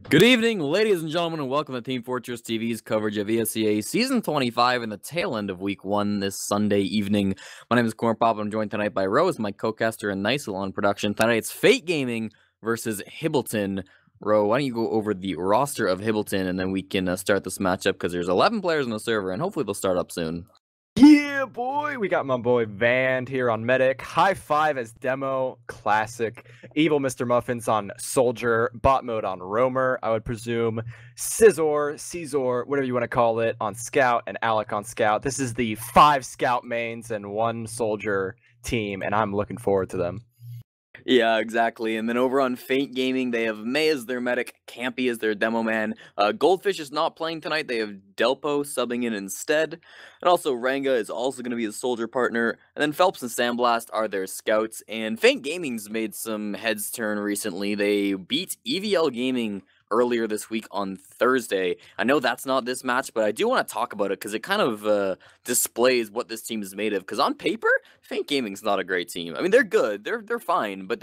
Good evening, ladies and gentlemen, and welcome to Team Fortress TV's coverage of ESEA Season 25 and the tail end of Week 1 this Sunday evening. My name is Cornpop, and I'm joined tonight by Rose, my co-caster, and Nicell on production. Tonight it's Fate Gaming versus Hibbleton. Ro, why don't you go over the roster of Hibbleton, and then we can start this matchup, because there's 11 players on the server, and hopefully they'll start up soon. Yeah, boy! We got my boy Van here on Medic. High Five as Demo, Classic. Evil Mr. Muffins on Soldier. Bot Mode on Roamer, I would presume. Caesar, whatever you want to call it, on Scout, and Alec on Scout. This is the 5 Scout mains and 1 Soldier team, and I'm looking forward to them. Yeah, exactly. And then over on Fate Gaming, they have May as their medic, Campy as their demo man. Goldfish is not playing tonight. They have Delpo subbing in instead. And also Ranga is also going to be the soldier partner. And then Phelps and Sandblast are their scouts. And Fate Gaming's made some heads turn recently. They beat EVL Gaming earlier this week on Thursday. I know that's not this match, but I do want to talk about it because it kind of displays what this team is made of. Because on paper, Fate Gaming's not a great team. I mean, they're good, they're fine, but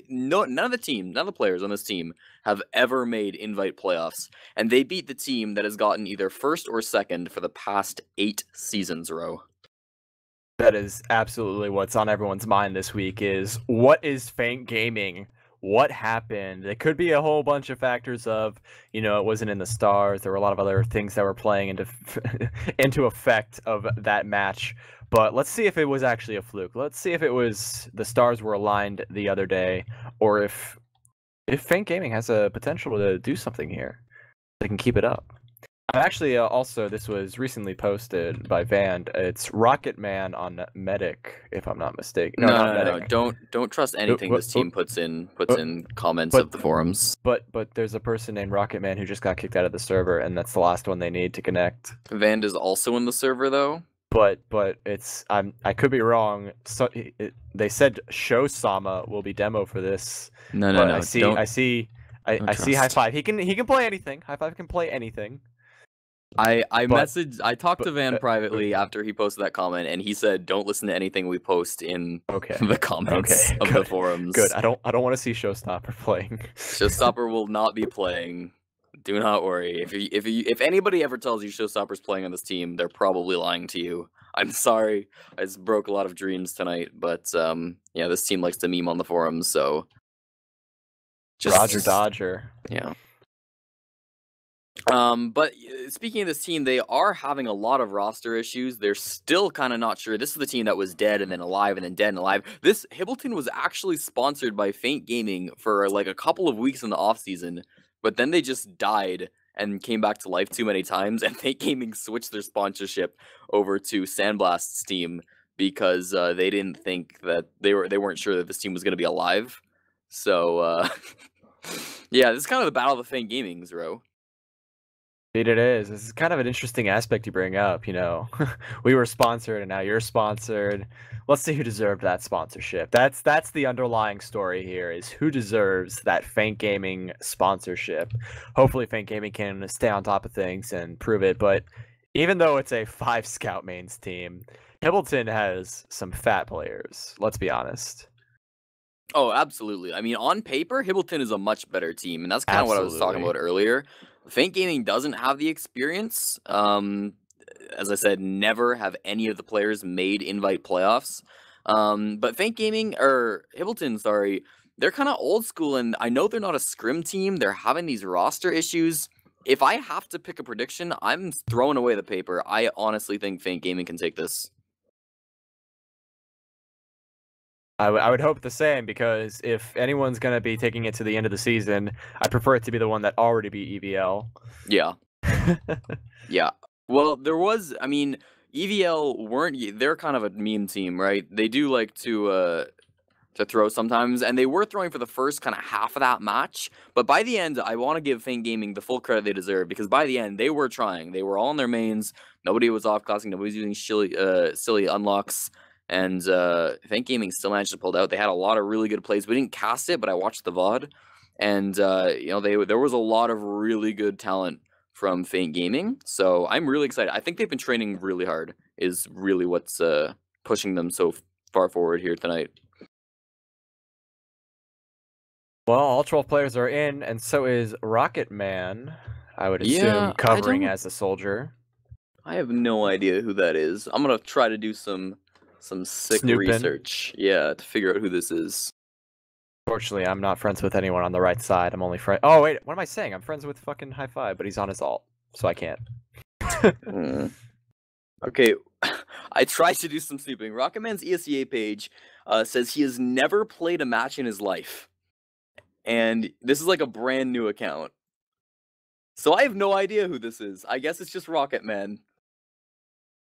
none of the players on this team have ever made invite playoffs, and they beat the team that has gotten either first or second for the past 8 seasons, Ro. That is absolutely what's on everyone's mind this week is, what is Fate Gaming? What happened? It could be a whole bunch of factors of, it wasn't in the stars. There were a lot of other things that were playing into effect of that match. But let's see if it was actually a fluke. Let's see if it was the stars were aligned the other day, or if Fate Gaming has a potential to do something here. They can keep it up. Actually, also, this was recently posted by Van. It's Rocket Man on Medic, if I'm not mistaken. No. Don't trust anything this team puts in comments of the forums. But there's a person named Rocket Man who just got kicked out of the server, and that's the last one they need to connect. Van is also in the server, though. But it's I could be wrong. So they said Show Sama will be demo for this. No. I see High Five. He can play anything. High Five can play anything. I talked to Van privately after he posted that comment, and he said, "Don't listen to anything we post in the comments of the forums." Good. I don't want to see Showstopper playing. Showstopper will not be playing. Do not worry. If anybody ever tells you Showstopper's playing on this team, they're probably lying to you. I'm sorry. I just broke a lot of dreams tonight, but yeah, this team likes to meme on the forums, so just Roger Dodger. Yeah. But speaking of this team, they are having a lot of roster issues. They're still kind of not sure. This is the team that was dead and then alive and then dead and alive. This Hibbleton was actually sponsored by Fate Gaming for like a couple of weeks in the offseason, but then they just died and came back to life too many times, and Fate Gaming switched their sponsorship over to Sandblast's team because they didn't think that they weren't sure that this team was going to be alive. So yeah, this is kind of the battle of the Fate Gamings, Ro. Indeed it is. This is kind of an interesting aspect you bring up, We were sponsored and now you're sponsored. Let's see who deserved that sponsorship. That's the underlying story here, is who deserves that Fate Gaming sponsorship. Hopefully Fate Gaming can stay on top of things and prove it, but even though it's a 5 Scout mains team, Hibbleton has some fat players, let's be honest. Oh, absolutely. I mean, on paper, Hibbleton is a much better team, and that's kind of what I was talking about earlier. Fate Gaming doesn't have the experience. As I said, never have any of the players made invite playoffs. But Fate Gaming, or Hibbleton, sorry, they're kind of old school, and I know they're not a scrim team. They're having these roster issues. If I have to pick a prediction, I'm throwing away the paper. I honestly think Fate Gaming can take this. I would hope the same, because if anyone's going to be taking it to the end of the season, I prefer it to be the one that already beat EVL. Yeah. Yeah. Well, I mean, EVL they're kind of a meme team, right? They do like to throw sometimes, and they were throwing for the first kind of half of that match, but by the end, I want to give Fate Gaming the full credit they deserve, because by the end, they were trying. They were all in their mains. Nobody was off-classing. Nobody was using silly unlocks. And Fate Gaming still managed to pull it out. They had a lot of really good plays. We didn't cast it, but I watched the VOD. And, there was a lot of really good talent from Fate Gaming. So I'm really excited. I think they've been training really hard, is really what's pushing them so far forward here tonight. Well, all 12 players are in, and so is Rocket Man, I would assume, Yeah, covering as a soldier. I have no idea who that is. I'm gonna try to do some sick Snooping. research. Yeah, to figure out who this is. Fortunately, I'm not friends with anyone on the right side. I'm only friend. Oh wait, what am I saying? I'm friends with fucking High Five, but he's on his alt, so I can't. Okay, I tried to do some snooping. Rocketman's ESEA page says he has never played a match in his life, and this is like a brand new account. So I have no idea who this is. I guess it's just Rocketman.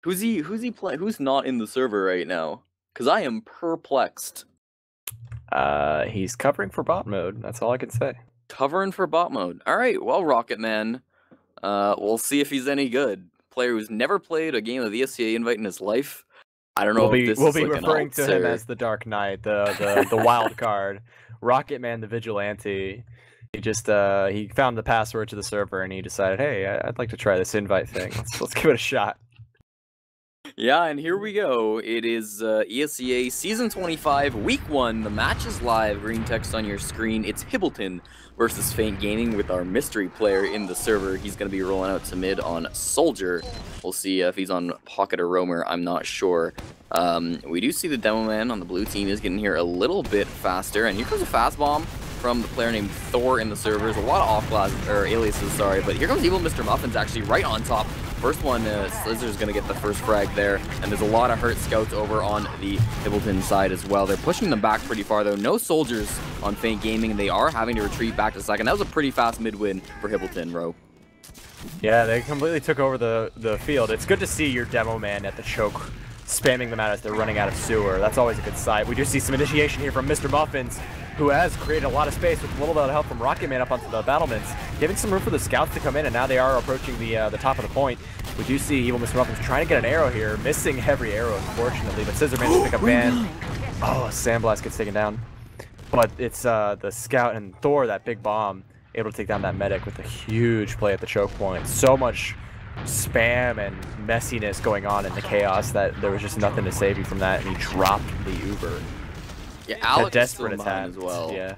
Who's he playing? Who's not in the server right now? Because I am perplexed. He's covering for bot mode. That's all I can say. Covering for bot mode. All right, well, Rocketman. We'll see if he's any good. Player who's never played a game of ESEA Invite in his life. I don't know. We'll be referring to him as the Dark Knight, the wild card, Rocketman, the vigilante. He just he found the password to the server and he decided, hey, I'd like to try this invite thing. Let's give it a shot. Yeah, and here we go. It is ESEA Season 25, Week 1. The match is live. Green text on your screen. It's Hibbleton versus Feint Gaming with our mystery player in the server. He's going to be rolling out to mid on Soldier. We'll see if he's on Pocket or Roamer. I'm not sure. We do see the demo man on the blue team is getting here a little bit faster. And here comes a fast bomb from the player named Thor in the server. There's a lot of off-class, or aliases, sorry. But here comes Evil Mr. Muffins actually right on top. First one, Slizzer's going to get the first frag there, and there's a lot of hurt scouts over on the Hibbleton side as well. They're pushing them back pretty far, though. No soldiers on Feint Gaming, and they are having to retreat back to second. That was a pretty fast mid-win for Hibbleton, Ro. Yeah, they completely took over the field. It's good to see your demo man at the choke, spamming them out as they're running out of sewer. That's always a good sight. We do see some initiation here from Mr. Muffins, who has created a lot of space with a little bit of help from Rocketman up onto the battlements, giving some room for the scouts to come in, and now they are approaching the top of the point. We do see Evil Mr. Muffins trying to get an arrow here, missing every arrow, unfortunately, but Scissor managed to pick up Van. Oh, Sandblast gets taken down. But it's the scout and Thor, that big bomb, able to take down that medic with a huge play at the choke point. So much spam and messiness going on in the chaos that there was just nothing to save you from that, and he dropped the Uber. Yeah, Alex a desperate is attack as well. Yeah,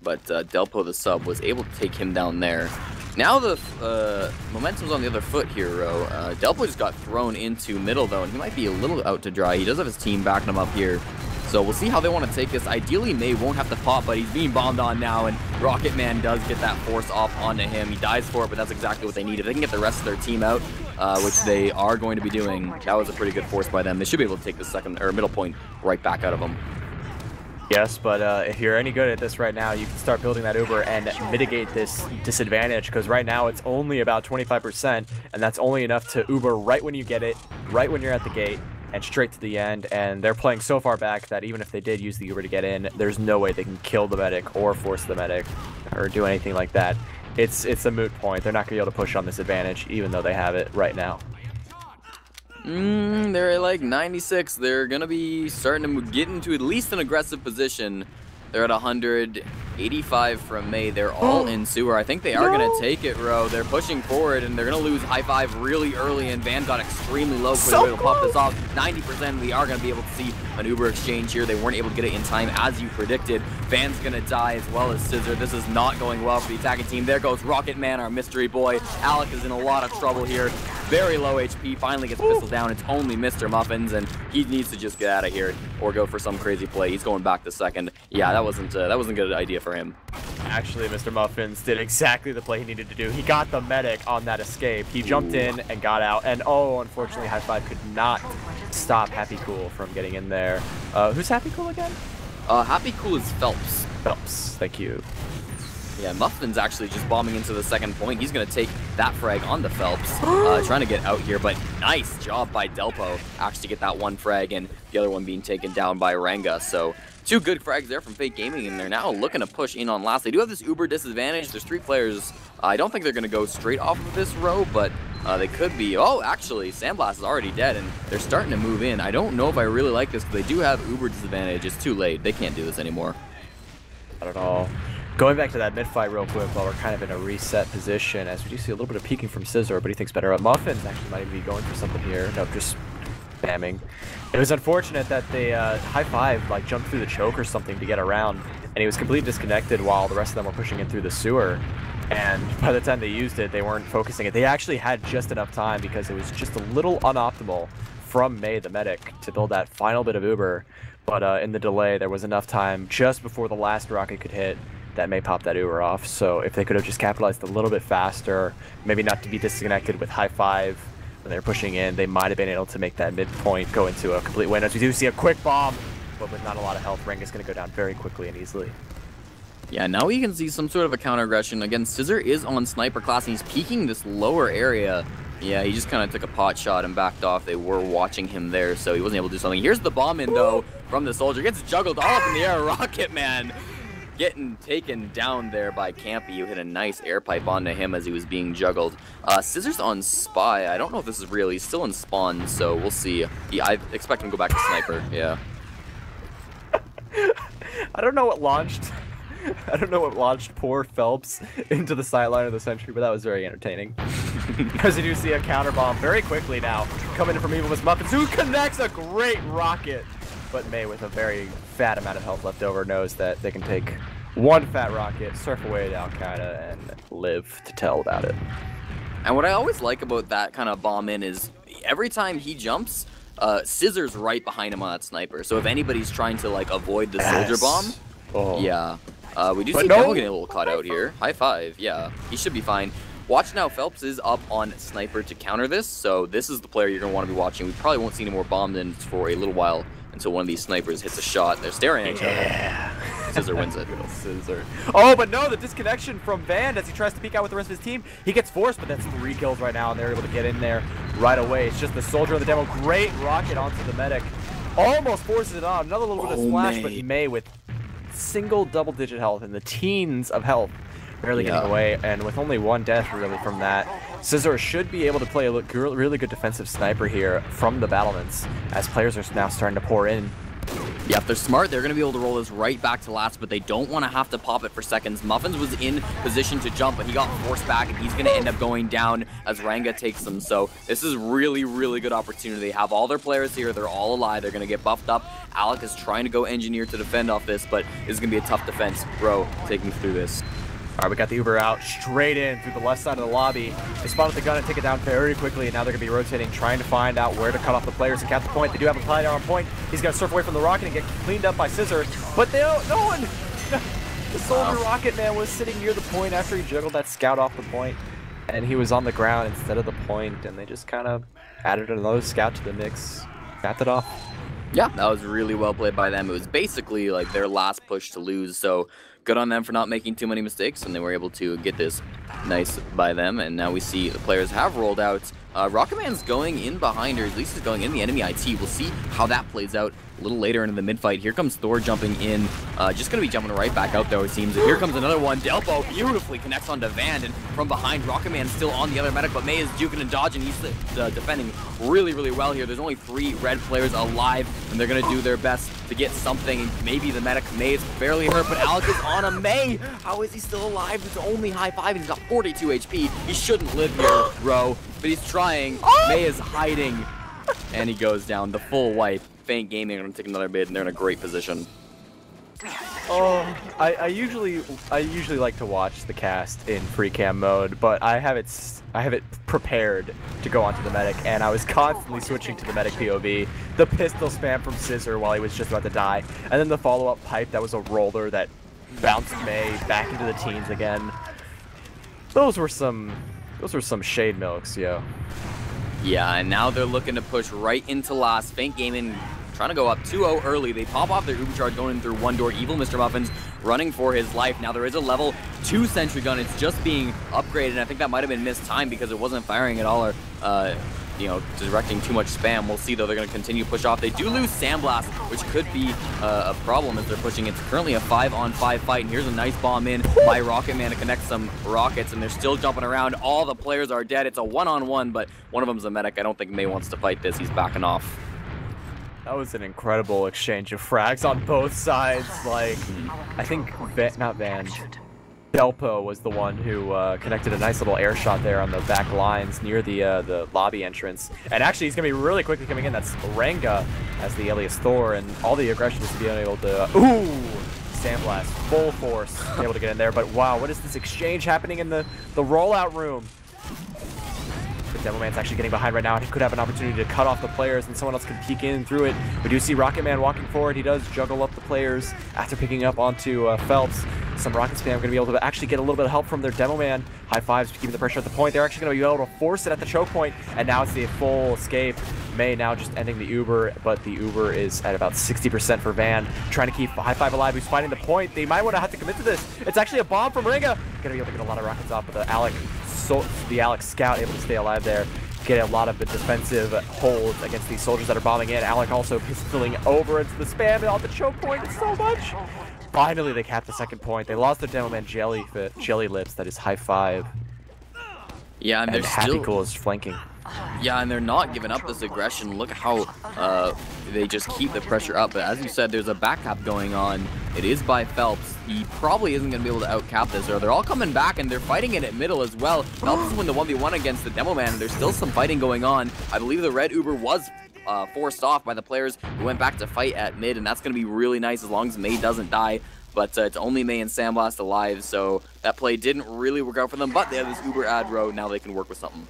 but Delpo the sub was able to take him down there. Now the momentum's on the other foot here, Ro. Delpo just got thrown into middle though, and he might be a little out to dry. He does have his team backing him up here. So we'll see how they want to take this. Ideally, May won't have to pop, but he's being bombed on now, and Rocketman does get that force off onto him. He dies for it, but that's exactly what they need. If they can get the rest of their team out, which they are going to be doing, that was a pretty good force by them. They should be able to take the second or middle point right back out of them. Yes, but if you're any good at this right now, you can start building that Uber and mitigate this disadvantage, because right now it's only about 25%, and that's only enough to Uber right when you get it, right when you're at the gate, and straight to the end. And they're playing so far back that even if they did use the Uber to get in, there's no way they can kill the medic or force the medic or do anything like that. It's a moot point. They're not going to be able to push on this advantage, even though they have it right now. They're at like 96. They're going to be starting to get into at least an aggressive position. They're at 185 from May. They're all in sewer. I think they are going to take it, Ro. They're pushing forward, and they're going to lose high five really early, and Van got extremely low. So to pop this off. 90%. We are going to be able to see an Uber exchange here. They weren't able to get it in time, as you predicted. Van's going to die as well as Scissor. This is not going well for the attacking team. There goes Rocketman, our mystery boy. Alec is in a lot of trouble here. Very low HP. Finally gets pistol down. It's only Mr. Muffins, and he needs to just get out of here or go for some crazy play. He's going back to second. Yeah, that wasn't a good idea for him. Actually, Mr. Muffins did exactly the play he needed to do. He got the medic on that escape. He jumped in and got out, and oh, unfortunately, High Five could not stop Happy Cool from getting in there. Who's Happy Cool again? Happy Cool is Phelps. Phelps, thank you. Yeah, Muffin's actually just bombing into the second point. He's going to take that frag on the Phelps, trying to get out here, but nice job by Delpo actually get that one frag, and the other one being taken down by Ranga. So two good frags there from Feint Gaming, and they're now looking to push in on last. They do have this Uber disadvantage. There's 3 players. I don't think they're going to go straight off of this row, but they could be. Oh, actually, Sandblast is already dead, and they're starting to move in. I don't know if I really like this, because they do have Uber disadvantage. It's too late. They can't do this anymore. Not at all. Going back to that mid-fight real quick while we're kind of in a reset position, as we do see a little bit of peeking from Scissor, but he thinks better of Muffins. Actually might even be going for something here. No, just spamming. It was unfortunate that the High Five like jumped through the choke or something to get around, and he was completely disconnected while the rest of them were pushing in through the sewer. And by the time they used it, they weren't focusing it. They actually had just enough time because it was just a little unoptimal from May, the medic, to build that final bit of Uber. But in the delay, there was enough time just before the last rocket could hit that May popped that Uber off. So if they could have just capitalized a little bit faster, maybe not to be disconnected with High Five when they were pushing in, they might have been able to make that midpoint go into a complete win. As we do see a quick bomb, but with not a lot of health, Renga's going to go down very quickly and easily. Yeah, now we can see some sort of a counter aggression. Again, Scissor is on sniper class, and he's peeking this lower area. Yeah, he just kind of took a pot shot and backed off. They were watching him there, so he wasn't able to do something. Here's the bomb in, though, from the soldier. Gets juggled all up in the air. Rocket Man getting taken down there by Campy, who hit a nice air pipe onto him as he was being juggled. Scissor's on Spy. I don't know if this is real. He's still in spawn, so we'll see. I expect him to go back to sniper. Yeah. I don't know what launched poor Phelps into the sideline of the Sentry, but that was very entertaining. Because you do see a counter bomb very quickly now coming in from Evil Miss Muffins, who connects a great rocket. But May, with a very fat amount of health left over, knows that they can take one fat rocket, surf away to Al-Qaeda, and live to tell about it. And what I always like about that kind of bomb in is every time he jumps, Scissor's right behind him on that sniper. So if anybody's trying to like avoid the soldier bomb, yeah. We do see Devil getting a little caught out here. High Five, yeah. He should be fine. Watch now, Phelps is up on Sniper to counter this, so this is the player you're going to want to be watching. We probably won't see any more bomb ins for a little while until one of these snipers hits a shot. They're staring at each other. Scissor wins it. Scissor. Oh, but no, the disconnection from Van as he tries to peek out with the rest of his team. He gets forced, but that's 3 kills right now, and they're able to get in there right away. It's just the soldier of the demo. Great rocket onto the medic. Almost forces it on. Another little bit of splash, but May with single double-digit health in the teens of health, barely getting away, and with only 1 death really from that. Scissor should be able to play a really good defensive sniper here from the battlements as players are now starting to pour in. Yeah, if they're smart, they're going to be able to roll this right back to last, but they don't want to have to pop it for seconds. Muffins was in position to jump, but he got forced back, and he's going to end up going down as Ranga takes them. So this is really, really good opportunity. They have all their players here. They're all alive. They're going to get buffed up. Alec is trying to go engineer to defend off this, but it's going to be a tough defense. Bro, taking through this. All right, we got the Uber out straight in through the left side of the lobby. They spotted the gun and take it down very quickly, and now they're going to be rotating, trying to find out where to cut off the players and cap the point. They do have a player on point. He's going to surf away from the rocket and get cleaned up by Scissor, but no one. The soldier rocket man was sitting near the point after he juggled that scout off the point, and he was on the ground instead of the point, and they just kind of added another scout to the mix, capped it off. Yeah, that was really well played by them. It was basically like their last push to lose, so good on them for not making too many mistakes, and they were able to get this nice by them. And now we see the players have rolled out. Rocketman's going in behind her, at least he's going in the enemy IT. We'll see how that plays out a little later into the mid-fight. Here comes Thor jumping in, just going to be jumping right back out there, it seems. And here comes another one. Delpo beautifully connects onto Van, and from behind, Rocketman's still on the other medic, but May is duking and dodging. He's defending really, really well here. There's only 3 red players alive, and they're going to do their best to get something. Maybe the medic. May is barely hurt, but Alec is on a May. How is he still alive? It's only High Five, and he's got 42 HP. He shouldn't live here, bro, but he's trying. May is hiding, and he goes down. The full wipe. Faint Gaming are going to take another mid, and they're in a great position. Oh, I usually like to watch the cast in free cam mode, but I have it prepared to go onto the medic, and I was constantly switching to the medic POV. The pistol spam from Scissor while he was just about to die, and then the follow-up pipe that was a roller that bounced May back into the teens again. Those were some shade milks, yo. Yeah, and now they're looking to push right into last. Faint Gaming trying to go up 2-0 early. They pop off their Uber charge going in through one door. Evil Mr. Muffins running for his life. Now there is a level 2 sentry gun. It's just being upgraded, and I think that might have been missed time because it wasn't firing at all, or you know, directing too much spam. We'll see, though. They're going to continue to push off. They do lose Sandblast, which could be a problem as they're pushing. It's currently a 5-on-5 fight, and here's a nice bomb in by Rocketman to connect some rockets, and they're still jumping around. All the players are dead. It's a 1-on-1, but one of them's a medic. I don't think May wants to fight this. He's backing off. That was an incredible exchange of frags on both sides. Like, I think, not Van. Delpo was the one who connected a nice little air shot there on the back lines near the lobby entrance. And actually, he's going to be really quickly coming in. That's Ranga as the alias Thor, and all the aggression is to be able to... Ooh! Sandblast, full force, able to get in there. But wow, what is this exchange happening in the rollout room? The Demo Man's actually getting behind right now, and he could have an opportunity to cut off the players, and someone else can peek in through it. We do see Rocket Man walking forward. He does juggle up the players after picking up onto Phelps. Some rocket spam going to be able to actually get a little bit of help from their Demo Man. High fives keeping the pressure at the point. They're actually going to be able to force it at the choke point, and now it's the full escape. May now just ending the Uber, but the Uber is at about 60% for Van, trying to keep High Five alive, who's finding the point. They might want to have to commit to this. It's actually a bomb from Ringa. Going to be able to get a lot of rockets off, but the Alex Scout able to stay alive there. Get a lot of the defensive holds against these soldiers that are bombing in. Alec also pistoling over into the spam and on the choke point. It's so much. Finally, they capped the second point. They lost their Demo Man Jelly Lips. That is High Five. Yeah, and they're Happy still... Cool is flanking. Yeah, and they're not giving up this aggression. Look how they just keep the pressure up. But as you said, there's a back cap going on. It is by Phelps. He probably isn't going to be able to out-cap this. Or they're all coming back, and they're fighting it at middle as well. Phelps is win the 1v1 against the Demo Man, and there's still some fighting going on. I believe the red Uber was forced off by the players who went back to fight at mid, and that's going to be really nice as long as May doesn't die. But it's only May and Sandblast alive, so that play didn't really work out for them. But they have this Uber aggro. Now they can work with something.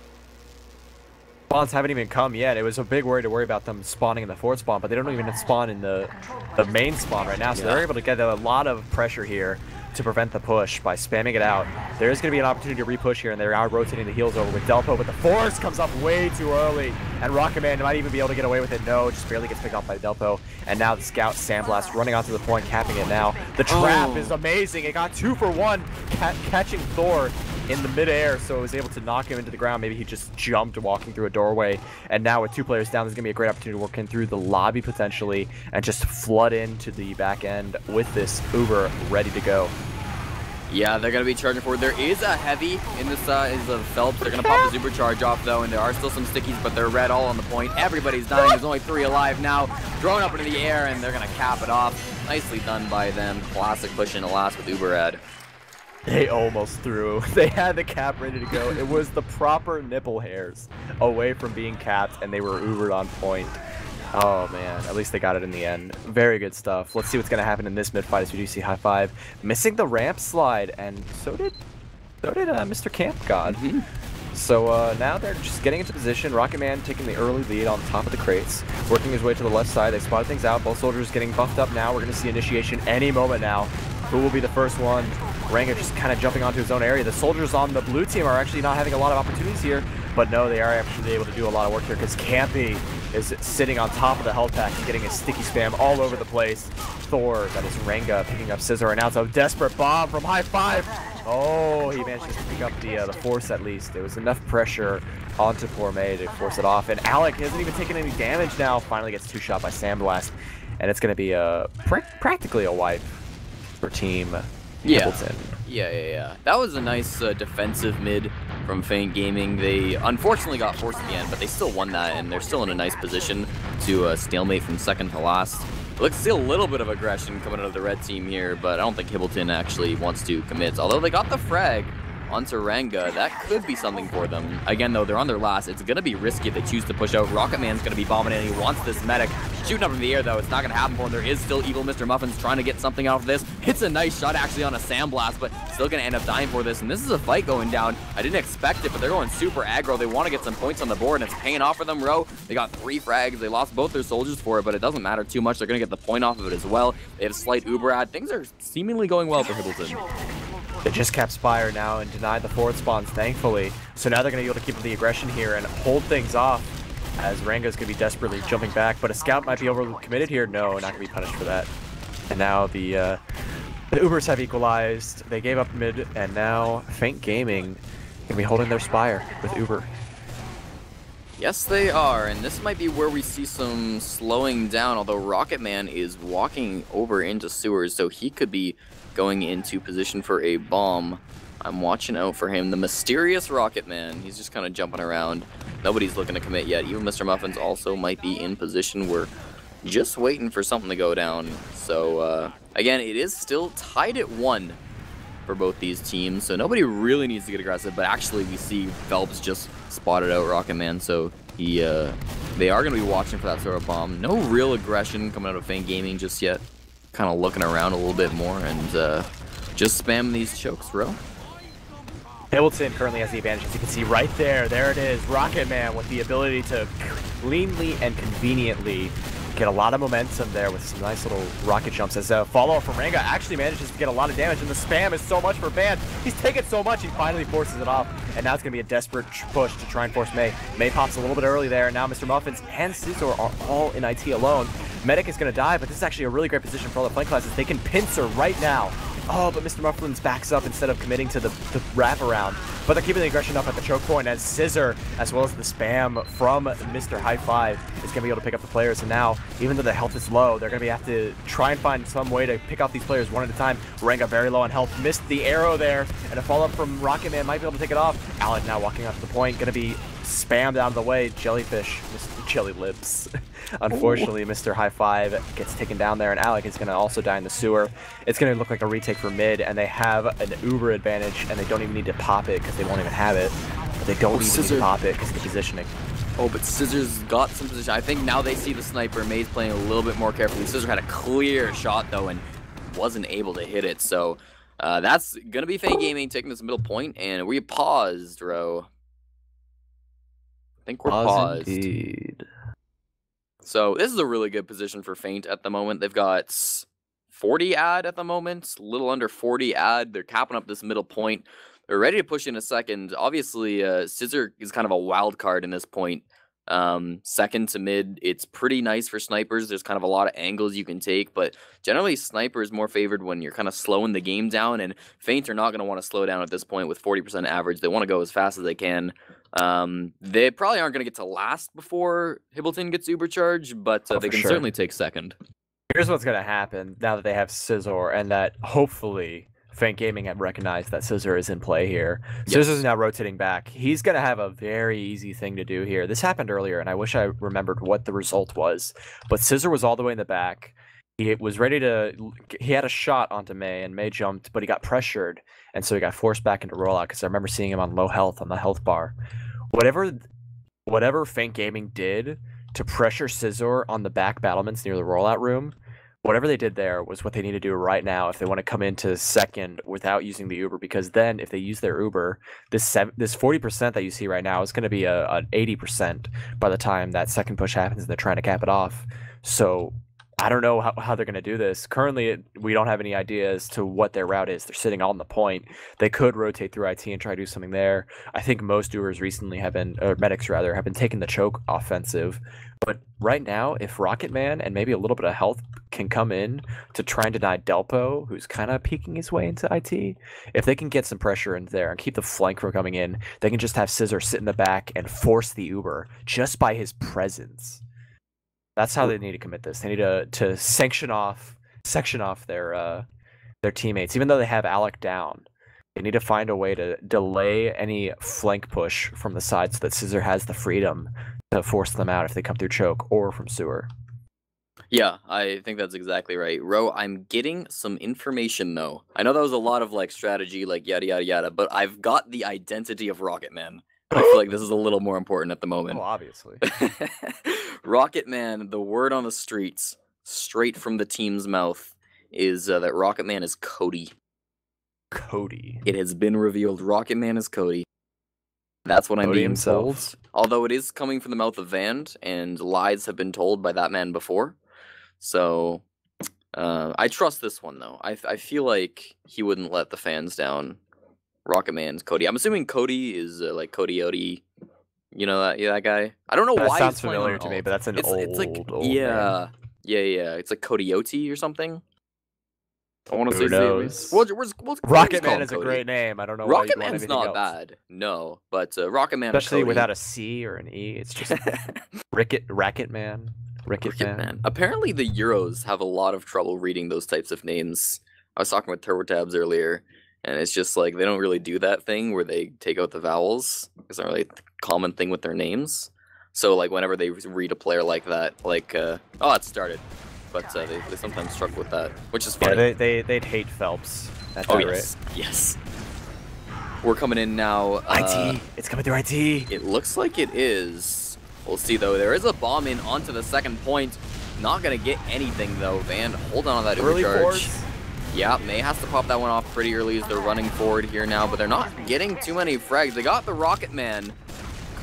Spawns haven't even come yet. It was a big worry to worry about them spawning in the fourth spawn, but they don't even spawn in the main spawn right now, so they're able to get a lot of pressure here to prevent the push by spamming it out. There is going to be an opportunity to repush here, and they're out rotating the heels over with Delpo, but the force comes up way too early, and Rocket Man might even be able to get away with it. No, just barely gets picked off by Delpo, and now the Scout Sandblast running onto the point, capping it now. The trap is amazing. It got 2 for 1, catching Thor in the midair, so it was able to knock him into the ground. Maybe he just jumped walking through a doorway, and now with 2 players down, there's going to be a great opportunity to work in through the lobby potentially and just flood into the back end with this Uber ready to go. Yeah, they're going to be charging forward. There is a heavy in the size of Phelps. They're going to pop the super charge off, though, and there are still some stickies, but they're red all on the point. Everybody's dying. There's only 3 alive now. Thrown up into the air, and they're going to cap it off. Nicely done by them. Classic push in the last with Uber ad. They almost threw. They had the cap ready to go. It was the proper nipple hairs away from being capped, and they were Ubered on point. Oh man, at least they got it in the end. Very good stuff. Let's see what's going to happen in this mid fight as we do see High Five missing the ramp slide, and so did Mr. Camp God. So now they're just getting into position. Rocket Man taking the early lead on top of the crates, working his way to the left side. They spotted things out. Both soldiers getting buffed up now. We're going to see initiation any moment now. Who will be the first one? Ranga just kind of jumping onto his own area. The soldiers on the blue team are actually not having a lot of opportunities here, but no, they are actually able to do a lot of work here because Campy is sitting on top of the health pack and getting a sticky spam all over the place. Thor, that is Ranga, picking up Scissor, and now it's a desperate bomb from High Five. Oh, he managed to pick up the force at least. There was enough pressure onto poor May to force it off, and Alec hasn't even taken any damage now. Finally gets 2-shot by Sandblast, and it's going to be practically a wipe for Team Hibbleton. Yeah. That was a nice defensive mid from Feint Gaming. They unfortunately got forced at the end, but they still won that, and they're still in a nice position to stalemate from second to last. Looks still a little bit of aggression coming out of the red team here, but I don't think Hibbleton actually wants to commit. Although they got the frag onto Ranga, that could be something for them. Again, though, they're on their last. It's going to be risky if they choose to push out. Rocket Man's going to be bombing in. He wants this medic. Shooting up in the air, though. It's not going to happen for him. There is still Evil Mr. Muffins trying to get something out of this. Hits a nice shot, actually, on a Sandblast, but still going to end up dying for this. And this is a fight going down. I didn't expect it, but they're going super aggro. They want to get some points on the board, and it's paying off for them, Row. They got 3 frags. They lost both their soldiers for it, but it doesn't matter too much. They're going to get the point off of it as well. They have a slight Uber ad. Things are seemingly going well for Hibbleton. They just capped Spire now and denied the forward spawns, thankfully. So now they're going to be able to keep the aggression here and hold things off as Ranga's going to be desperately jumping back. But a scout might be overcommitted here. No, not going to be punished for that. And now the Ubers have equalized. They gave up mid, and now Feint Gaming going to be holding their Spire with Uber. Yes, they are, and this might be where we see some slowing down, although Rocket Man is walking over into sewers, so he could be going into position for a bomb. I'm watching out for him. The mysterious Rocket Man. He's just kind of jumping around. Nobody's looking to commit yet. Even Mr. Muffins also might be in position. We're just waiting for something to go down. So, again, it is still tied at 1. for both these teams, so nobody really needs to get aggressive, but actually we see Phelps just spotted out Rocket Man, so they are going to be watching for that sort of bomb. No real aggression coming out of Feint Gaming just yet. Kind of looking around a little bit more and just spamming these chokes, Row. Hibbleton currently has the advantage, as you can see right there. There it is, Rocket Man with the ability to cleanly and conveniently get a lot of momentum there with some nice little rocket jumps, as a follow-up from Ranga actually manages to get a lot of damage, and the spam is so much for Van. He's taken so much, he finally forces it off, and now it's going to be a desperate push to try and force May. May pops a little bit early there, and now Mr. Muffins and Scissor are all in IT alone. Medic is going to die, but this is actually a really great position for all the flank classes. They can pincer right now. Oh, but Mr. Muffins backs up instead of committing to the wraparound. But they're keeping the aggression up at the choke point, as Scissor, as well as the spam from Mr. High Five, is going to be able to pick up the players. And now, even though their health is low, they're going to have to try and find some way to pick off these players one at a time. Ranga very low on health, missed the arrow there, and a follow-up from Rocket Man might be able to take it off. Alec now walking out to the point, going to be spammed out of the way. Jellyfish, Mr. Jelly Lips. Unfortunately, Ooh. Mr. High Five gets taken down there, and Alec is going to also die in the sewer. It's going to look like a retake for mid, and they have an uber advantage, and they don't even need to pop it because they won't even have it. But they don't even need to pop it because of the positioning. Oh, but Scissor's got some position. I think now they see the sniper. May's playing a little bit more carefully. Scissor had a clear shot, though, and wasn't able to hit it. So that's going to be Feint Gaming taking this middle point, and we paused, Row. I think we're paused. Indeed. So this is a really good position for Feint at the moment. They've got 40 ad at the moment, a little under 40 ad. They're capping up this middle point. They're ready to push in a second. Obviously, Scissor is kind of a wild card in this point. Second to mid, it's pretty nice for snipers. There's kind of a lot of angles you can take, but generally sniper is more favored when you're kind of slowing the game down, and Feint are not going to want to slow down at this point with 40% average. They want to go as fast as they can. They probably aren't going to get to last before Hibbleton gets ubercharged, but they can certainly take second. Here's what's going to happen now that they have Scissor, and that hopefully Feint Gaming have recognized that Scissor is in play here. Yes. Scissor's now rotating back. He's going to have a very easy thing to do here. This happened earlier, and I wish I remembered what the result was. But Scissor was all the way in the back. He was ready to... He had a shot onto May, and May jumped, but he got pressured, and so he got forced back into rollout, because I remember seeing him on low health on the health bar. Whatever Feint Gaming did to pressure Scissor on the back battlements near the rollout room, whatever they did there was what they need to do right now if they want to come into second without using the Uber, because then if they use their Uber, this 40% that you see right now is going to be an 80% by the time that second push happens and they're trying to cap it off. So I don't know how they're going to do this. Currently, we don't have any idea as to what their route is. They're sitting on the point. They could rotate through IT and try to do something there. I think most Ubers recently have been, or medics rather, have been taking the choke offensive. But right now, if Rocket Man and maybe a little bit of health can come in to try and deny Delpo, who's kind of peeking his way into IT, if they can get some pressure in there and keep the flank from coming in, they can just have Scissor sit in the back and force the Uber just by his presence. That's how they need to commit this. They need to section off their teammates, even though they have Alec down. They need to find a way to delay any flank push from the side so that Scissor has the freedom to force them out if they come through choke or from sewer. Yeah, I think that's exactly right. Ro, I'm getting some information though. I know that was a lot of like strategy, like yada yada yada, but I've got the identity of Rocket Man. I feel like this is a little more important at the moment. Oh, obviously. Rocket Man, the word on the streets, straight from the team's mouth, is that Rocket Man is Cody. Cody. It has been revealed Rocket Man is Cody. That's what I'm being told. Although it is coming from the mouth of Vand, and lies have been told by that man before. So, I trust this one, though. I feel like he wouldn't let the fans down. Rocket Man's Cody. I'm assuming Cody is like Cody Odie. You know that guy? I don't know why. That sounds familiar to me, but that's old yeah, name. Yeah. It's like Coyote or something. I want to say knows? We'll Rocket Man is Cody. A great name. I don't know. Rocket Man's not bad. No, but Rocket Man, especially without a C or an E, it's just Racket Man. Ricket Man. Apparently, the Euros have a lot of trouble reading those types of names. I was talking with TurboTabs earlier. And it's just like, they don't really do that thing where they take out the vowels. It's not really a common thing with their names. So like whenever they read a player like that, like, oh, it started. but they sometimes struggle with that, which is funny. Yeah, they'd hate Phelps at that Oh, rate. yes. Yes. We're coming in now. IT. It's coming through IT. It looks like it is. We'll see, though. There is a bomb in onto the second point. Not going to get anything, though. Van, hold on to that Early overcharge. force. Yeah, May has to pop that one off pretty early as they're running forward here now, but they're not getting too many frags. They got the Rocket Man,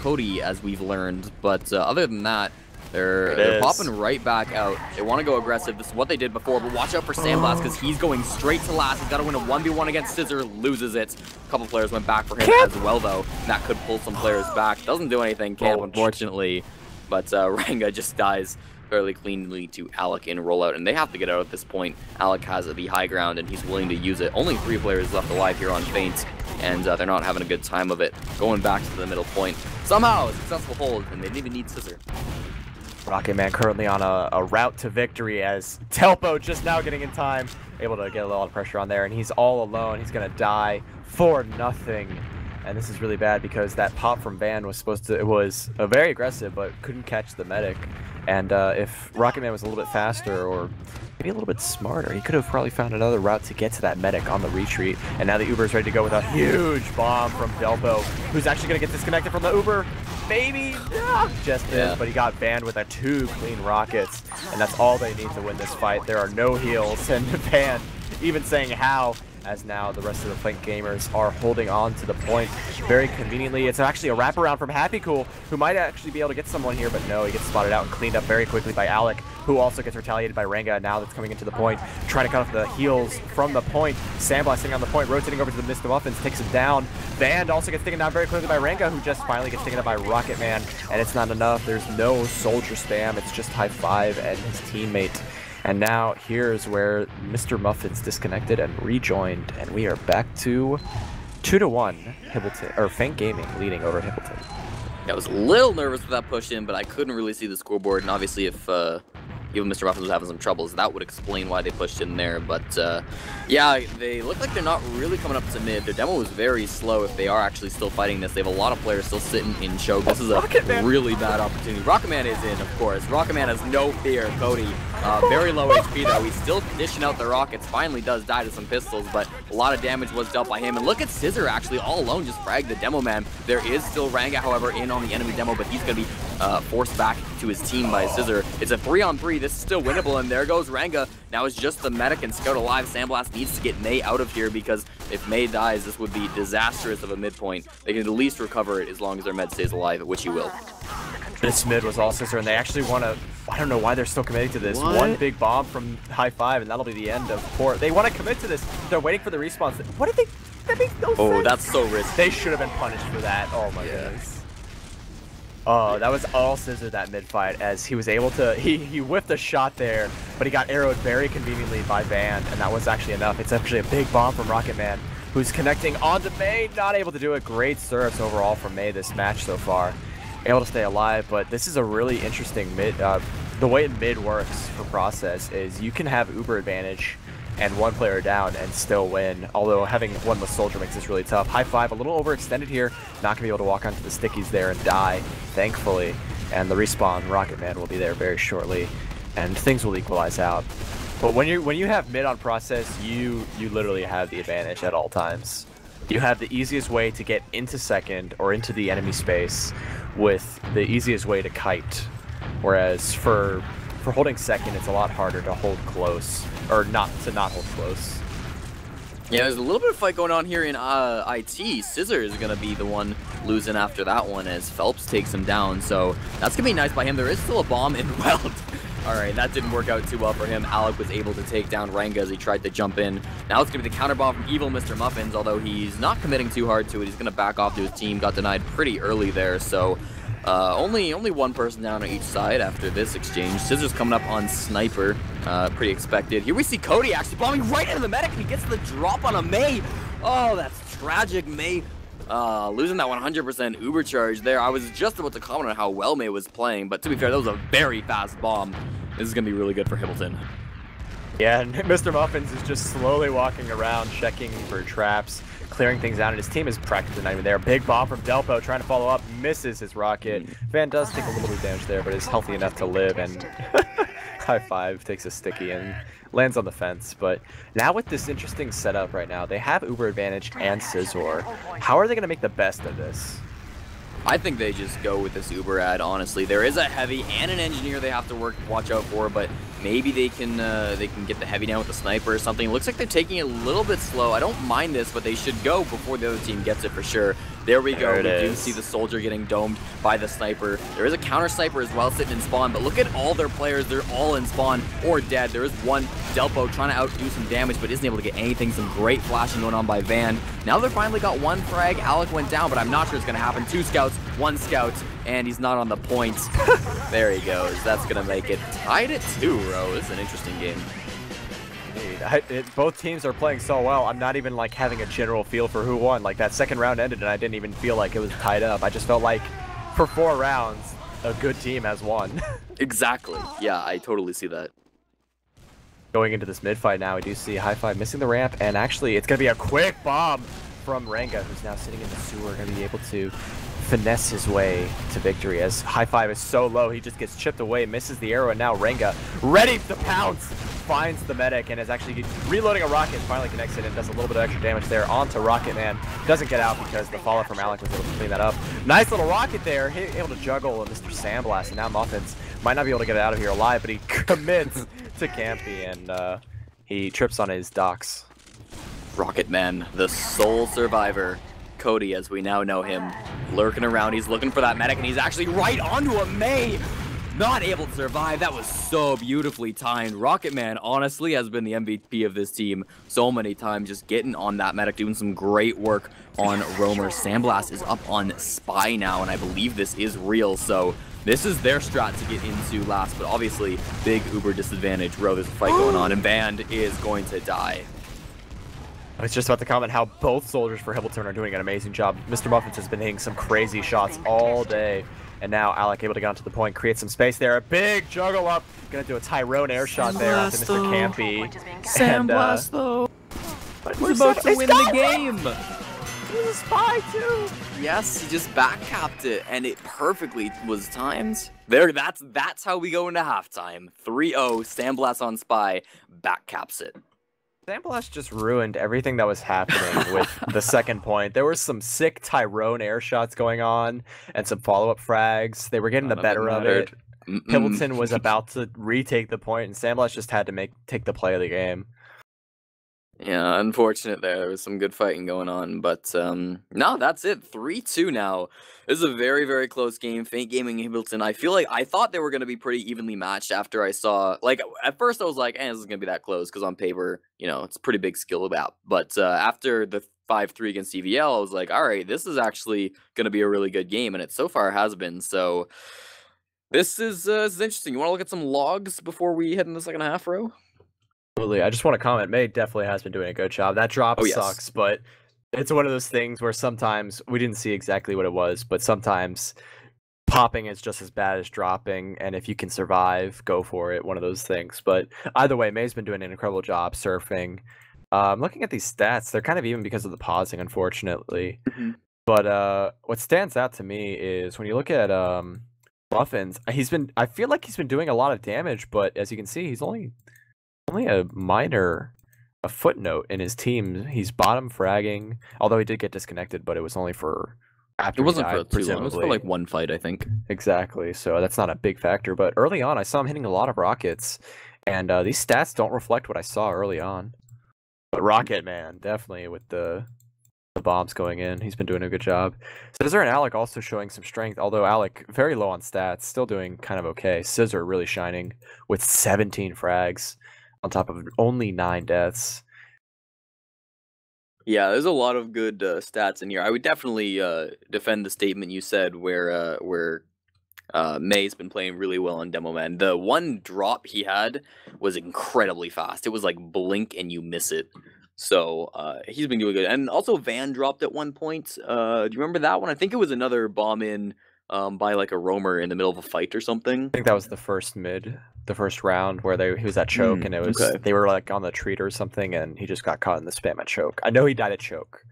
Cody, as we've learned, but other than that, they're popping right back out. They want to go aggressive. This is what they did before, but watch out for Sandblast because he's going straight to last. He's got to win a 1v1 against Scissor, loses it. A couple players went back for him as well, though. That could pull some players back. Doesn't do anything, Camp, unfortunately, but Ranga just dies fairly cleanly to Alec in rollout, and they have to get out at this point. Alec has the high ground, and he's willing to use it. Only 3 players left alive here on Feint, and they're not having a good time of it. Going back to the middle point. Somehow, a successful hold, and they didn't even need Scissor. Rocket Man currently on a route to victory as Telpo just now getting in time, able to get a lot of pressure on there, and he's all alone. He's going to die for nothing. And this is really bad because that pop from Van was very aggressive, but couldn't catch the medic. And if Rocket Man was a little bit faster or maybe a little bit smarter, he could have probably found another route to get to that medic on the retreat. And now the Uber is ready to go with a huge bomb from Delpo, who's actually going to get disconnected from the Uber. Maybe just missed, but he got banned with 2 clean rockets, and that's all they need to win this fight. There are no heals, and Van even saying how, as now the rest of the Flank gamers are holding on to the point very conveniently. It's actually a wraparound from Happy Cool, who might actually be able to get someone here, but no, he gets spotted out and cleaned up very quickly by Alec, who also gets retaliated by Ranga now that's coming into the point, trying to cut off the heals from the point. Sandblast sitting on the point, rotating over to the Mr. Muffins, takes him down. Van also gets taken down very quickly by Ranga, who just finally gets taken out by Rocket Man, and it's not enough. There's no soldier spam, it's just high five and his teammate. And now here's where Mr. Muffins disconnected and rejoined, and we are back to 2-1 Hibbleton, or Feint Gaming leading over Hibbleton. Yeah, I was a little nervous with that push in, but I couldn't really see the scoreboard, and obviously if even Mr. Muffins was having some troubles, that would explain why they pushed in there. But yeah, they look like they're not really coming up to mid. Their demo was very slow if they are actually still fighting this. They have a lot of players still sitting in choke. This is a really bad opportunity. Rocket Man is in, of course. Rocket Man has no fear. Cody, very low HP though. He's still dishing out the rockets. Finally does die to some pistols, but a lot of damage was dealt by him. And look at Scissor actually all alone just fragged the demo man. There is still Ranga, however, in on the enemy demo, but he's going to be forced back to his team by Scissor. It's a 3-on-3. This is still winnable, and there goes Ranga. Now it's just the medic and Scout alive. Sandblast needs to get May out of here because if May dies, this would be disastrous of a midpoint. They can at least recover it as long as their med stays alive, which he will. This mid was all Scissor, and they actually want to... I don't know why they're still committing to this. What? One big bomb from high five, and that'll be the end of port. They want to commit to this. They're waiting for the response. What did they... That makes no sense. Oh, that's so risky. They should have been punished for that. Oh my goodness. Oh, that was all Scissor that mid-fight, as he was able to... He whiffed a shot there, but he got arrowed very conveniently by Van, and that was actually enough. It's actually a big bomb from Rocket Man, who's connecting onto May. Not able to do it. Great serves overall from May this match so far. Able to stay alive, but this is a really interesting mid. The way mid works for Process is you can have Uber advantage and one player down and still win, although having one with Soldier makes this really tough. High five, a little overextended here, not gonna be able to walk onto the stickies there and die, thankfully, and the respawn Rocket Man will be there very shortly, and things will equalize out. But when you have mid on Process, you literally have the advantage at all times. You have the easiest way to get into second or into the enemy space with the easiest way to kite, whereas for holding second, it's a lot harder to hold close, or not hold close. Yeah, there's a little bit of fight going on here in IT. Scissor is going to be the one losing after that one as Phelps takes him down, so that's going to be nice by him. There is still a bomb in Weld. Alright, that didn't work out too well for him. Alec was able to take down Ranga as he tried to jump in. Now it's going to be the counter bomb from evil Mr. Muffins, although he's not committing too hard to it. He's going to back off to his team. Got denied pretty early there, so only one person down on each side after this exchange. Scissor's coming up on Sniper, pretty expected. Here we see Cody actually bombing right into the medic, and he gets the drop on a May. Oh, that's tragic. May losing that 100% Uber charge there. I was just about to comment on how well May was playing, but to be fair, that was a very fast bomb. This is going to be really good for Hibbleton. Yeah, and Mr. Muffins is just slowly walking around, checking for traps, clearing things out, and his team is practically not even there. Big bomb from Delpo, trying to follow up, misses his rocket. Van does take a little bit of damage there, but is healthy enough to live, and High five takes a sticky and lands on the fence. But now with this interesting setup right now, they have Uber advantage and Scissor. How are they going to make the best of this? I think they just go with this Uber ad, honestly. There is a heavy and an engineer they have to watch out for, but maybe they can get the heavy down with the sniper or something. It looks like they're taking it a little bit slow. I don't mind this, but they should go before the other team gets it for sure. There we go. We do see the soldier getting domed by the sniper. There is a counter sniper as well sitting in spawn, but look at all their players. They're all in spawn or dead. There is one Delpo trying to outdo some damage, but isn't able to get anything. Some great flashing going on by Van. Now they're finally got one frag. Alec went down, but I'm not sure it's going to happen. 2 scouts, 1 scout, and he's not on the points. There he goes. That's going to make it tied at 2, Row. This is an interesting game. Both teams are playing so well. I'm not even like having a general feel for who won. Like that second round ended and I didn't even feel like it was tied up. I just felt like for 4 rounds, a good team has won. Exactly. Yeah, I totally see that. Going into this mid fight now, we do see High Five missing the ramp, and actually it's going to be a quick bomb from Ranga, who's now sitting in the sewer, going to be able to finesse his way to victory as High Five is so low, he just gets chipped away, misses the arrow, and now Ranga, ready to pounce, finds the medic and is actually reloading a rocket, finally connects it and does a little bit of extra damage there onto Rocket Man. Doesn't get out because the follow from Alec was able to clean that up. Nice little rocket there, able to juggle Mr. Sandblast, and now Muffins might not be able to get out of here alive, but he commits to Campy and he trips on his docks. Rocket Man, the sole survivor. Cody, as we now know him, lurking around. He's looking for that medic, and he's actually right onto a May. Not able to survive. That was so beautifully timed. Rocket Man, honestly, has been the MVP of this team so many times, just getting on that medic, doing some great work on Roamer. Sandblast is up on Spy now, and I believe this is real, so this is their strat to get into last, but obviously, big Uber disadvantage. Bro, there's a fight going on, and Band is going to die. I was just about to comment how both soldiers for Hibbleton are doing an amazing job. Mr. Muffins has been hitting some crazy shots all day. And now Alec able to get onto the point, create some space there. A big juggle up. Gonna do a Tyrone air shot there onto Mr. Campy. Sandblast though. But he's about to win the game. He's a spy too. Yes, he just backcapped it, and it perfectly was timed. There, that's how we go into halftime. 3-0, Sandblast on Spy, backcaps it. Sandblast just ruined everything that was happening with the second point. There were some sick Tyrone air shots going on and some follow-up frags. They were getting the better of it. Hibbleton was about to retake the point, and Sandblast just had to take the play of the game. Yeah, unfortunate there. There was some good fighting going on, but no, that's it. 3-2 now. This is a very, very close game. Faint Gaming and Hibbleton. I thought they were going to be pretty evenly matched after I saw, like, at first I was like, this is going to be that close, because on paper, you know, it's a pretty big skill about. But after the 5-3 against EVL, I was like, all right, this is actually going to be a really good game, and it so far has been. So this is interesting. You want to look at some logs before we head into the second half, Row? Absolutely. I just want to comment, May definitely has been doing a good job. That drop sucks, but it's one of those things where sometimes we didn't see exactly what it was, but sometimes popping is just as bad as dropping, and if you can survive, go for it. One of those things. But either way, May's been doing an incredible job surfing. Looking at these stats, they're kind of even because of the pausing, unfortunately. But what stands out to me is when you look at Muffins, I feel like he's been doing a lot of damage, but as you can see, he's only a footnote in his team. He's bottom fragging, although he did get disconnected, but it was only for after it wasn't he died, for too long. It was for like one fight, I think. Exactly, so that's not a big factor, but early on I saw him hitting a lot of rockets, and these stats don't reflect what I saw early on. But Rocket Man, definitely with the bombs going in, he's been doing a good job. Scissor and Alec also showing some strength, although Alec very low on stats, still doing kind of okay. Scissor really shining with 17 frags on top of only 9 deaths. Yeah, there's a lot of good stats in here. I would definitely defend the statement you said where May's been playing really well on Demo Man. The one drop he had was incredibly fast. It was like blink and you miss it. So he's been doing good. And also Van dropped at one point. Do you remember that one? I think it was another bomb in by like a roamer in the middle of a fight or something. I think that was the first round where he was at choke, and it was they were like on the treat or something, and he just got caught in the spam at choke. I know he died at choke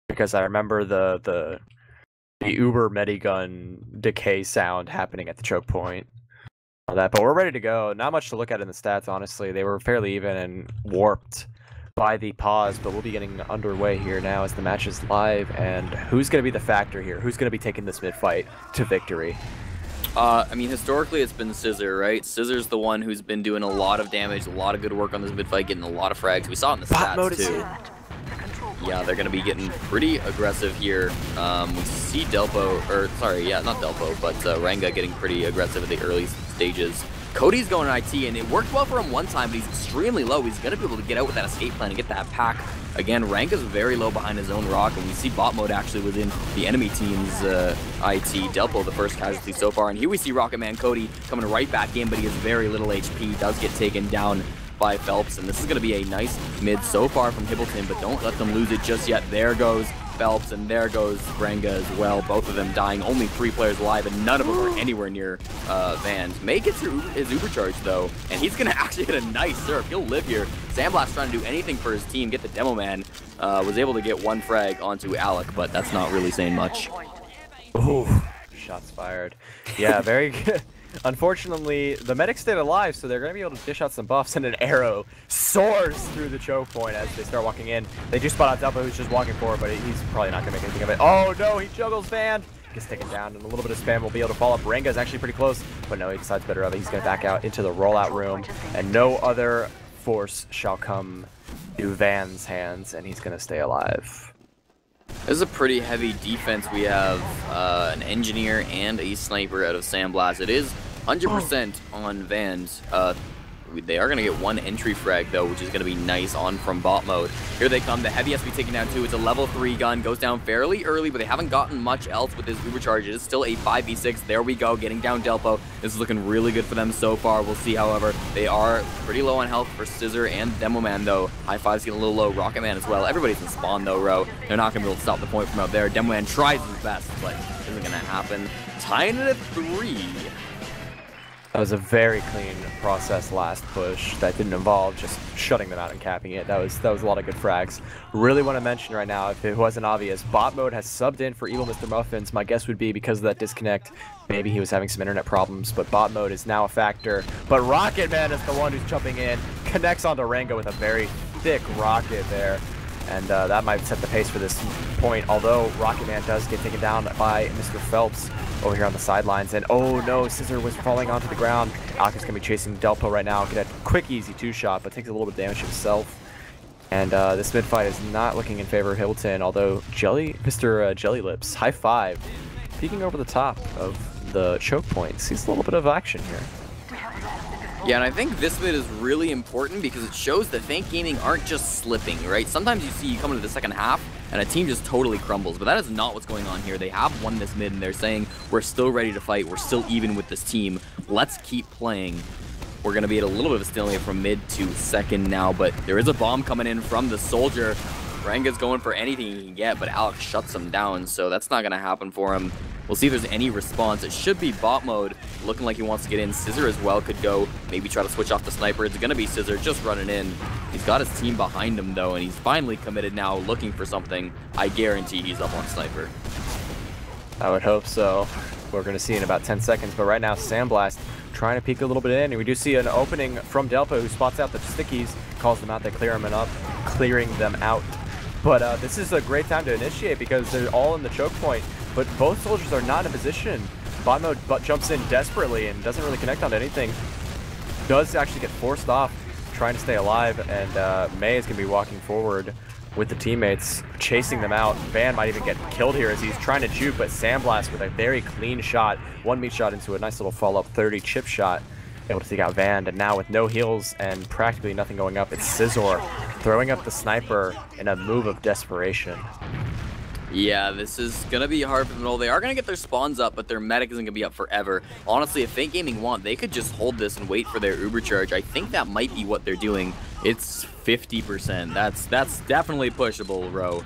because I remember the Uber Medigun decay sound happening at the choke point. on that, but we're ready to go. Not much to look at in the stats, honestly. They were fairly even and warped by the pause, but we'll be getting underway here now as the match is live. And who's going to be the factor here? Who's going to be taking this mid fight to victory? I mean, historically, it's been Scissor, right? Scissor's the one who's been doing a lot of damage, a lot of good work on this mid fight, getting a lot of frags. We saw it in the stats, too. Yeah, they're going to be getting pretty aggressive here. We see Delpo, or sorry, yeah, not Delpo, but Ranga getting pretty aggressive at the early stages. Cody's going IT, and it worked well for him one time, but he's extremely low. He's going to be able to get out with that escape plan and get that pack. Again, Ranga's very low behind his own rock, and we see bot mode actually within the enemy team's IT. Delpo, the first casualty so far, and here we see Rocket Man Cody coming right back in, but he has very little HP, does get taken down by Phelps, and this is going to be a nice mid so far from Hibbleton, but don't let them lose it just yet. There goes Phelps, and there goes Ranga as well. Both of them dying. Only 3 players alive, and none of them are anywhere near Vans. May gets his Uber charge, though, and he's going to actually get a nice surf. He'll live here. Sandblast trying to do anything for his team, get the demo man. Was able to get 1 frag onto Alec, but that's not really saying much. Ooh, shots fired. Yeah, very good. Unfortunately, the medic stayed alive, so they're going to be able to dish out some buffs, and an arrow soars through the choke point as they start walking in. They do spot out Delpo, who's just walking forward, but he's probably not going to make anything of it. Oh no, he juggles Van! Gets taken down, and a little bit of spam will be able to follow up. Ranga's actually pretty close, but no, he decides better of it. He's going to back out into the rollout room, and no other force shall come to Van's hands, and he's going to stay alive. This is a pretty heavy defense. We have an engineer and a sniper out of Sandblast. It is 100% on Vans. They are going to get 1 entry frag, though, which is going to be nice on from bot mode. Here they come. The heavy has to be taken down, too. It's a level 3 gun. Goes down fairly early, but they haven't gotten much else with his Uber charge. It is still a 5v6. There we go, getting down Delpo. This is looking really good for them so far. We'll see, however. They are pretty low on health for Scissor and Demo Man, though. High Five's getting a little low. Rocket Man as well. Everybody's in spawn, though, Row. They're not going to be able to stop the point from out there. Demo Man tries his best, but it isn't going to happen. Tying it at 3. That was a very clean process last push that didn't involve just shutting them out and capping it. That was a lot of good frags. Really want to mention right now, if it wasn't obvious, bot mode has subbed in for Evil Mr. Muffins. My guess would be because of that disconnect, maybe he was having some internet problems, but bot mode is now a factor. But Rocket Man is the one who's jumping in, connects onto Rango with a very thick rocket there. And that might set the pace for this point, although Rocket Man does get taken down by Mr. Phelps over here on the sidelines. And oh no, Scissor was falling onto the ground. Alec is going to be chasing Delpo right now. Get a quick, easy 2-shot, but takes a little bit of damage himself. And this mid fight is not looking in favor of Hibbleton, although Mr. Jelly Lips, high 5, peeking over the top of the choke point. Sees a little bit of action here. Yeah, and I think this mid is really important because it shows that Feint Gaming aren't just slipping, right? Sometimes you come into the second half and a team just totally crumbles, but that is not what's going on here. They have won this mid and they're saying, we're still ready to fight, we're still even with this team, let's keep playing. We're going to be at a little bit of a stalemate from mid to second now, but there is a bomb coming in from the Soldier. Ranga's going for anything he can get, but Alex shuts him down, so that's not going to happen for him. We'll see if there's any response. It should be bot mode, looking like he wants to get in. Scissor as well could go, maybe try to switch off the sniper. It's going to be Scissor just running in. He's got his team behind him, though, and he's finally committed now, looking for something. I guarantee he's up on sniper. I would hope so. We're going to see in about 10 seconds, but right now, Sandblast trying to peek a little bit in, and we do see an opening from Delpo, who spots out the stickies, calls them out, they clearing them out. But this is a great time to initiate because they're all in the choke point, but both soldiers are not in a position. Bot mode jumps in desperately and doesn't really connect on anything. Does actually get forced off, trying to stay alive, and May is going to be walking forward with the teammates, chasing them out. Van might even get killed here as he's trying to juke, but Sandblast with a very clean shot, 1 meat shot into a nice little follow-up 30 chip shot, able to take out Van. And now with no heals and practically nothing going up, it's Scissor throwing up the sniper in a move of desperation. Yeah, this is going to be hard for them all. They are going to get their spawns up, but their medic isn't going to be up forever. Honestly, if Feint Gaming want, they could just hold this and wait for their Uber charge. I think that might be what they're doing. It's 50%. That's definitely pushable, Row.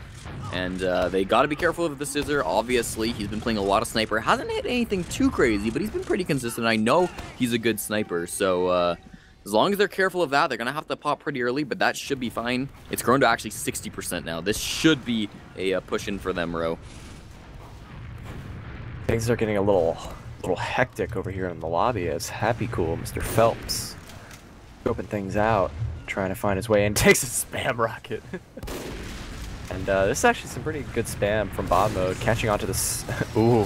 And they got to be careful of the Scissor. Obviously, he's been playing a lot of sniper. Hasn't hit anything too crazy, but he's been pretty consistent. I know he's a good sniper, so as long as they're careful of that, they're going to have to pop pretty early, but that should be fine. It's grown to actually 60% now. This should be a push-in for them, Row. Things are getting a little little hectic over here in the lobby as Happy Cool Mr. Phelps scoping things out, trying to find his way in. Takes a spam rocket. And this is actually some pretty good spam from bot mode, catching onto this. Ooh,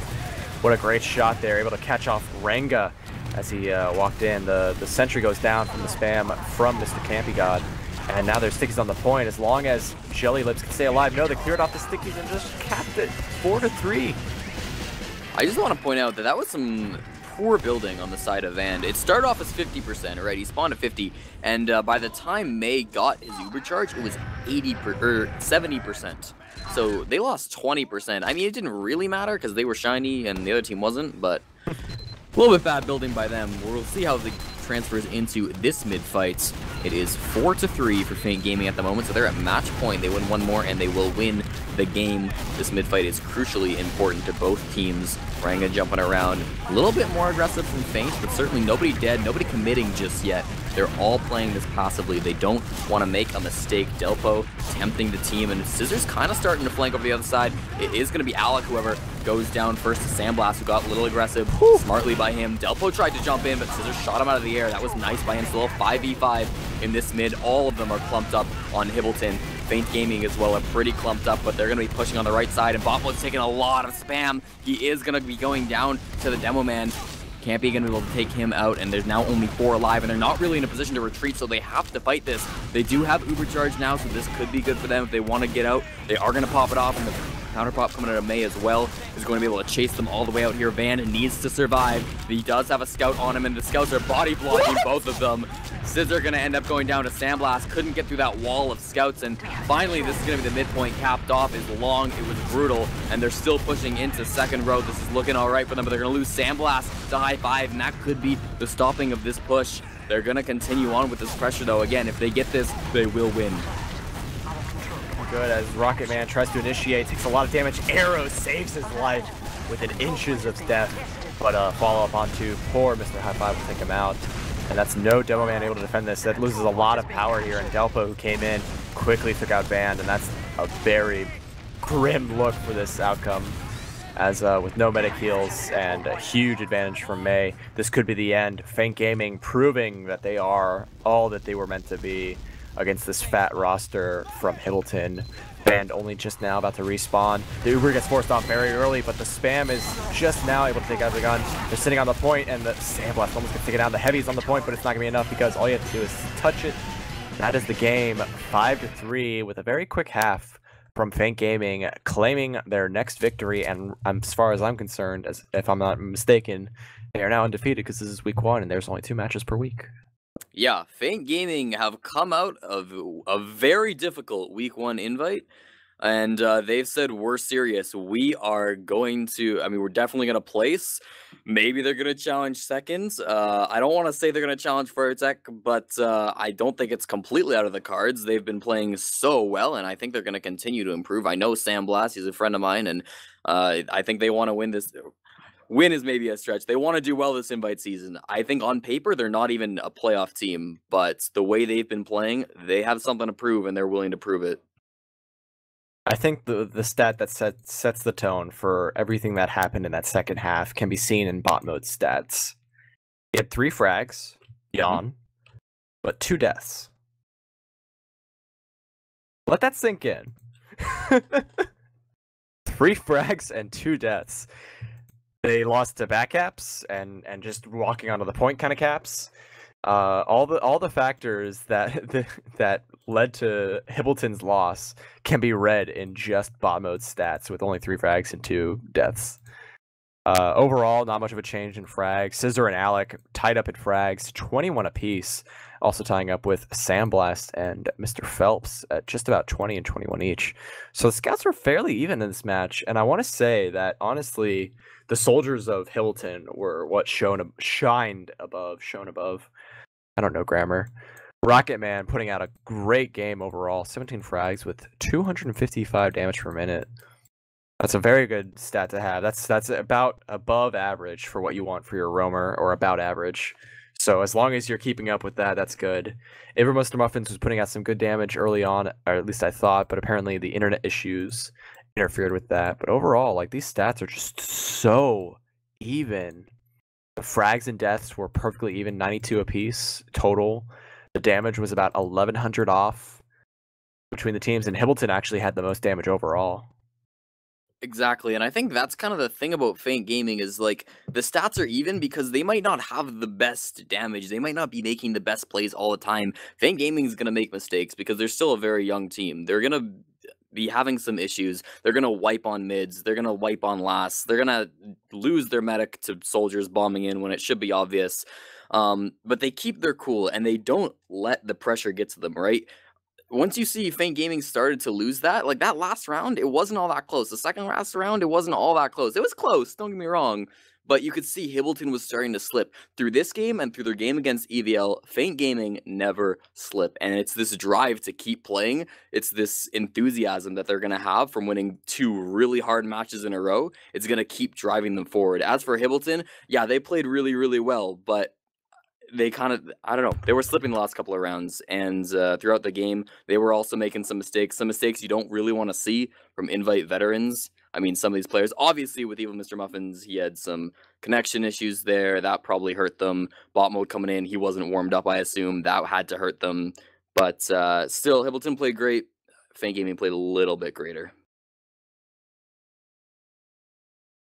what a great shot there, able to catch off Renga as he walked in. The sentry goes down from the spam from Mr. Campy God. And now there's stickies on the point. As long as Jelly Lips can stay alive, no, they cleared off the stickies and just capped it 4-3. I just want to point out that that was some poor building on the side of Vand. It started off as 50%, right? He spawned at 50, and by the time May got his Uber charge, it was 70%. So they lost 20%. I mean, it didn't really matter because they were shiny and the other team wasn't, but a little bit bad building by them. We'll see how the transfers into this mid fight. It is 4-3 for Feint Gaming at the moment, so they're at match point. They win one more and they will win the game. This mid fight is crucially important to both teams. Ranga jumping around, a little bit more aggressive from Feint, but certainly nobody dead, nobody committing just yet. They're all playing this passively. They don't want to make a mistake. Delpo tempting the team, and Scissors kind of starting to flank over the other side. It is going to be Alec, whoever goes down first to Sandblast, who got a little aggressive. Smartly by him. Delpo tried to jump in, but Scissors shot him out of the air. That was nice by him. Still 5v5 in this mid. All of them are clumped up on Hibbleton. Feint Gaming as well are pretty clumped up, but they're going to be pushing on the right side, and Botmode's taking a lot of spam. He is going to be going down to the Demo Man. Campy going to be able to take him out, and there's now only 4 alive, and they're not really in a position to retreat, so they have to fight this. They do have Uber Charge now, so this could be good for them if they want to get out. They are going to pop it off, and the counter pop coming out of May as well is going to be able to chase them all the way out here. Van needs to survive. He does have a scout on him, and the scouts are body blocking both of them. Scissor going to end up going down to Sandblast. Couldn't get through that wall of scouts, and finally this is going to be the midpoint capped off. Is long, it was brutal, and they're still pushing into second row. This is looking all right for them, but they're going to lose Sandblast to high five, and that could be the stopping of this push. They're going to continue on with this pressure, though. Again, if they get this, they will win. Good as Rocket Man tries to initiate, takes a lot of damage. Arrow saves his life within inches of death, but follow up onto poor Mr. High Five will take him out. And that's no Demo Man able to defend this. That loses a lot of power here, and Delpo, who came in, quickly took out Band, and that's a very grim look for this outcome. As with no medic heals and a huge advantage from May, this could be the end. Feint Gaming proving that they are all that they were meant to be against this fat roster from Hibbleton. Band only just now about to respawn. The Uber gets forced off very early, but the spam is just now able to take out the gun. They're sitting on the point, and the Sandblast almost gets taken down. The Heavy's on the point, but it's not going to be enough because all you have to do is touch it. That is the game, 5-3, with a very quick half from Feint Gaming, claiming their next victory. And as far as I'm concerned, as if I'm not mistaken, they are now undefeated because this is week 1, and there's only 2 matches per week. Yeah, Feint Gaming have come out of a very difficult week 1 invite, and they've said, we're serious. We are going to, I mean, we're definitely going to place. Maybe they're going to challenge seconds. I don't want to say they're going to challenge for tech, but I don't think it's completely out of the cards. They've been playing so well, and I think they're going to continue to improve. I know Sandblast, he's a friend of mine, and I think they want to win this. Win is maybe a stretch. They want to do well this invite season. I think on paper, they're not even a playoff team, but the way they've been playing, they have something to prove, and they're willing to prove it. I think the stat that sets the tone for everything that happened in that second half can be seen in bot mode stats. He had 3 frags, yawn, but 2 deaths. Let that sink in. 3 frags and 2 deaths. They lost to back caps and just walking onto the point kind of caps. All the factors that that led to Hibbleton's loss can be read in just bot mode stats with only 3 frags and 2 deaths. Overall, not much of a change in frags. Scissor and Alec tied up in frags, 21 apiece. Also tying up with Sandblast and Mr. Phelps at just about 20 and 21 each. So the scouts were fairly even in this match, and I want to say that honestly, the soldiers of Hibbleton were what shined above. I don't know grammar. Rocket Man putting out a great game overall, 17 frags with 255 damage per minute. That's a very good stat to have. That's about above average for what you want for your roamer, or about average. So as long as you're keeping up with that, that's good. Evermoster Muffins was putting out some good damage early on, or at least I thought, but apparently the internet issues interfered with that. But overall, like, these stats are just so even. The frags and deaths were perfectly even, 92 apiece total. The damage was about 1,100 off between the teams, and Hibbleton actually had the most damage overall. Exactly, and I think that's kind of the thing about Feint Gaming is, like, the stats are even because they might not have the best damage, they might not be making the best plays all the time. Feint Gaming is gonna make mistakes because they're still a very young team. They're gonna be having some issues. They're gonna wipe on mids, they're gonna wipe on lasts, they're gonna lose their medic to soldiers bombing in when it should be obvious. But they keep their cool, and they don't let the pressure get to them, right? Once you see Feint Gaming started to lose that, like, that last round, it wasn't all that close. The second last round, it wasn't all that close. It was close, don't get me wrong, but you could see Hibbleton was starting to slip. Through this game and through their game against EVL, Feint Gaming never slip, and it's this drive to keep playing. It's this enthusiasm that they're gonna have from winning 2 really hard matches in a row. It's gonna keep driving them forward. As for Hibbleton, yeah, they played really, really well, but they kind of, I don't know, they were slipping the last couple of rounds, and throughout the game, they were also making some mistakes you don't really want to see from invite veterans. I mean, some of these players, obviously with Evil Mr. Muffins, he had some connection issues there. That probably hurt them. Bot mode coming in, he wasn't warmed up, I assume. That had to hurt them. But still, Hibbleton played great. Feint Gaming played a little bit greater.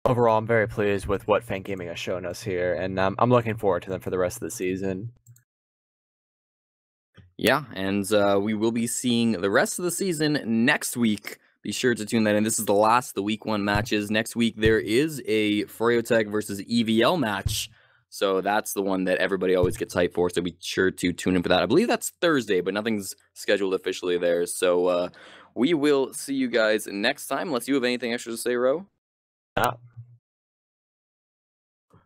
Overall, I'm very pleased with what Feint Gaming has shown us here, and I'm looking forward to them for the rest of the season. Yeah, and we will be seeing the rest of the season next week. Be sure to tune that in. This is the last of the week 1 matches. Next week, there is a Freotech versus EVL match. So that's the one that everybody always gets hyped for. So be sure to tune in for that. I believe that's Thursday, but nothing's scheduled officially there. So we will see you guys next time. Unless you have anything extra to say, Ro. Yeah.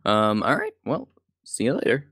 All right. Well, see you later.